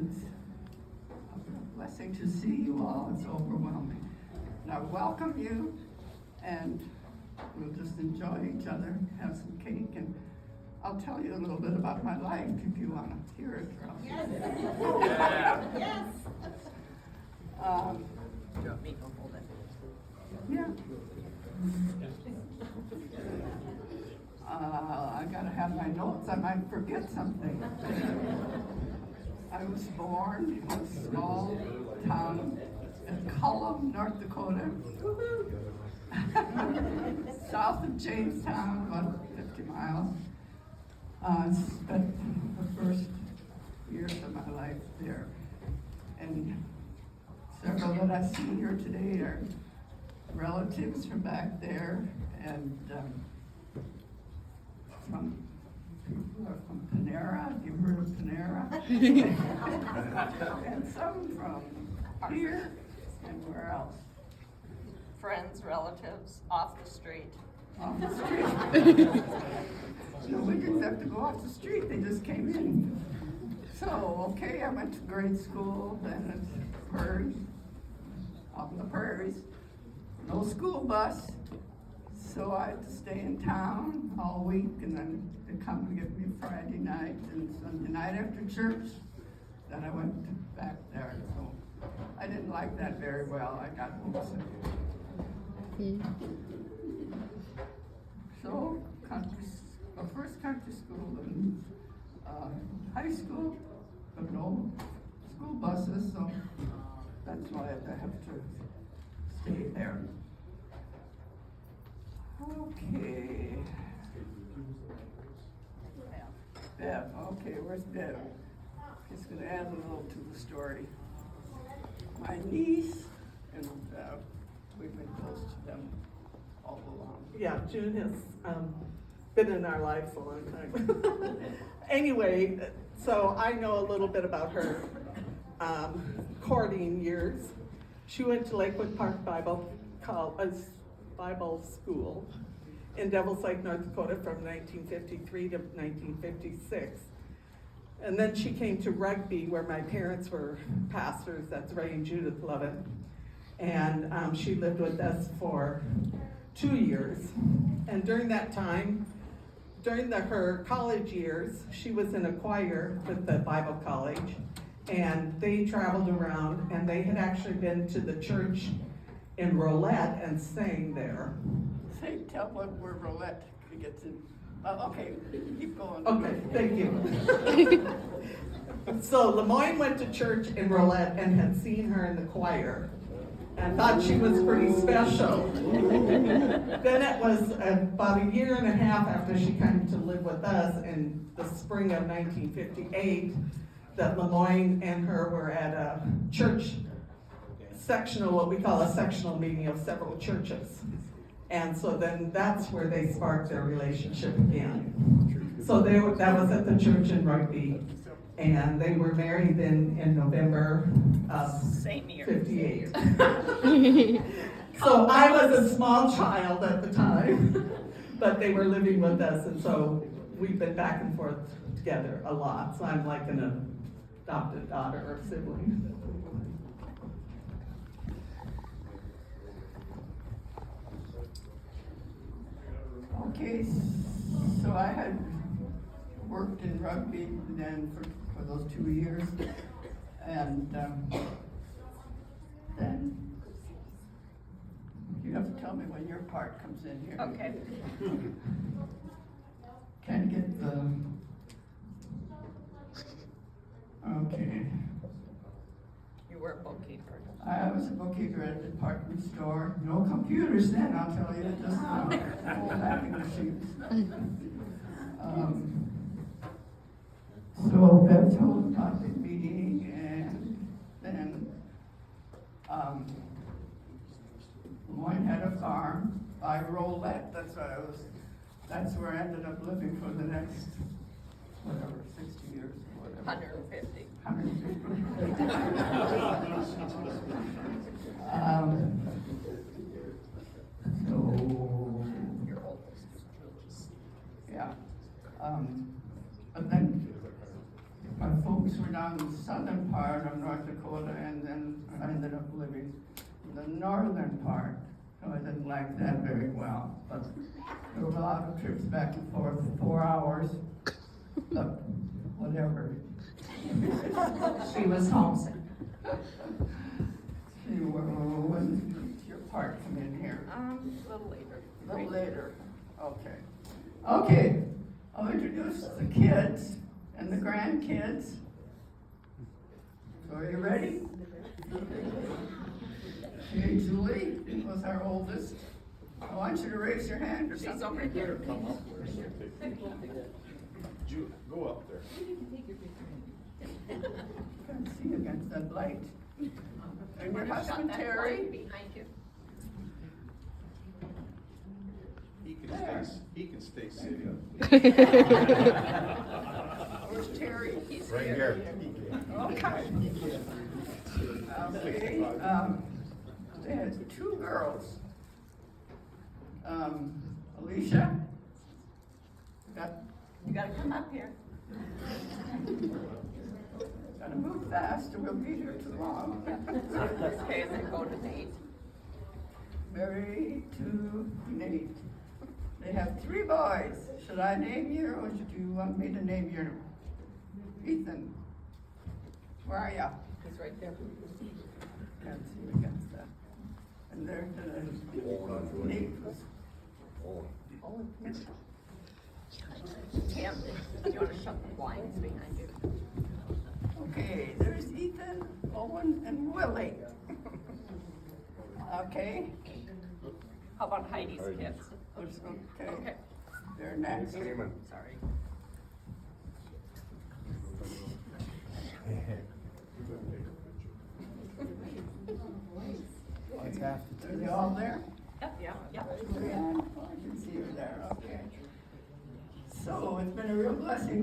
it's a blessing to see you all. It's overwhelming. And I welcome you, and we'll just enjoy each other, have some cake, and I'll tell you a little bit about my life if you want to hear it, Ralph. Yes. Yes. Do you want me to hold it? Yeah. I gotta have my notes, I might forget something. I was born in a small town in Cullum, North Dakota. South of Jamestown, about 50 miles. Spent the first years of my life there. And several that I see here today are relatives from back there, and from people who are from Panera. Have you heard of Panera? And some from here, and where else? Friends, relatives, off the street. Off the street. No, we didn't have to go off the street, they just came in. So, okay, I went to grade school, then at Prairie, out in the prairies. No school bus, so I had to stay in town all week, and then they come and get me Friday night and Sunday night after church. Then I went back there, so I didn't like that very well. I got homesick. So, first country school and high school, but no school buses, so that's why I have to stay there. Okay. Bev, okay, where's Bev? Just gonna add a little to the story. My niece and we've been close to them all along. Yeah, June has been in our lives a long time. Anyway, so I know a little bit about her courting years. She went to Lakewood Park Bible School in Devils Lake, North Dakota from 1953 to 1956. And then she came to Rugby, where my parents were pastors. That's Ray and Judith Lovett. And she lived with us for 2 years. And during that time, during her college years, she was in a choir with the Bible college. And they traveled around, and they had actually been to the church in Rolette and sang there. Say, tell where Rolette gets in. Okay, keep going. Okay, thank you. So Lemoyne went to church in Rolette and had seen her in the choir and thought she was pretty special. Then it was about a year and a half after she came to live with us in the spring of 1958 that Lemoyne and her were at a church sectional, what we call a sectional meeting of several churches. And so then that's where they sparked their relationship again. So that was at the church in Rugby, and they were married in November of Same year. 58. So I was a small child at the time, but they were living with us, and so we've been back and forth together a lot. So I'm like an adopted daughter or sibling. Okay, so I had worked in Rugby then for those 2 years, and then you have to tell me when your part comes in here. Okay. Can get the, okay. You were a bookkeeper. I was a bookkeeper at a department store. No computers then, I'll tell you, just old mapping machines. So Bev told about the meeting, and then Lemoyne had a farm by Rolette. That's where I ended up living for the next, 60 years or whatever. 150. 150. So, Your oldest. yeah. But then my full folks were down in the southern part of North Dakota, and then I ended up living in the northern part. So I didn't like that very well, but there were a lot of trips back and forth, 4 hours, but whatever. She was homesick. When did your part come in here? A little later. A little later, okay. Okay, I'll introduce the kids and the grandkids. So are you ready? Okay, Julie was our oldest. I want you to raise your hand or She's something. over here. Come up. Ju, go up there. Can't see against that light. And your husband Terry. Behind you. He can stay sitting. Where's Terry? He's Right here. Okay. Okay, they had 2 girls. Alicia. You gotta come up here. Gotta move fast or we'll be here too long. Okay, and then go to Nate. Mary to Nate. They have 3 boys. Should I name you or should you want me to name you? Ethan. Where are ya? He's right there. Can't see against that. And they're Nate was. Tim, do you wanna shut the blinds behind you? Okay, there's Ethan, Owen, and Willie. Okay, How about Heidi's kids? okay, Okay, they're next. sorry. Are they all there? Yep, Yeah, I can see you there, okay. So it's been a real blessing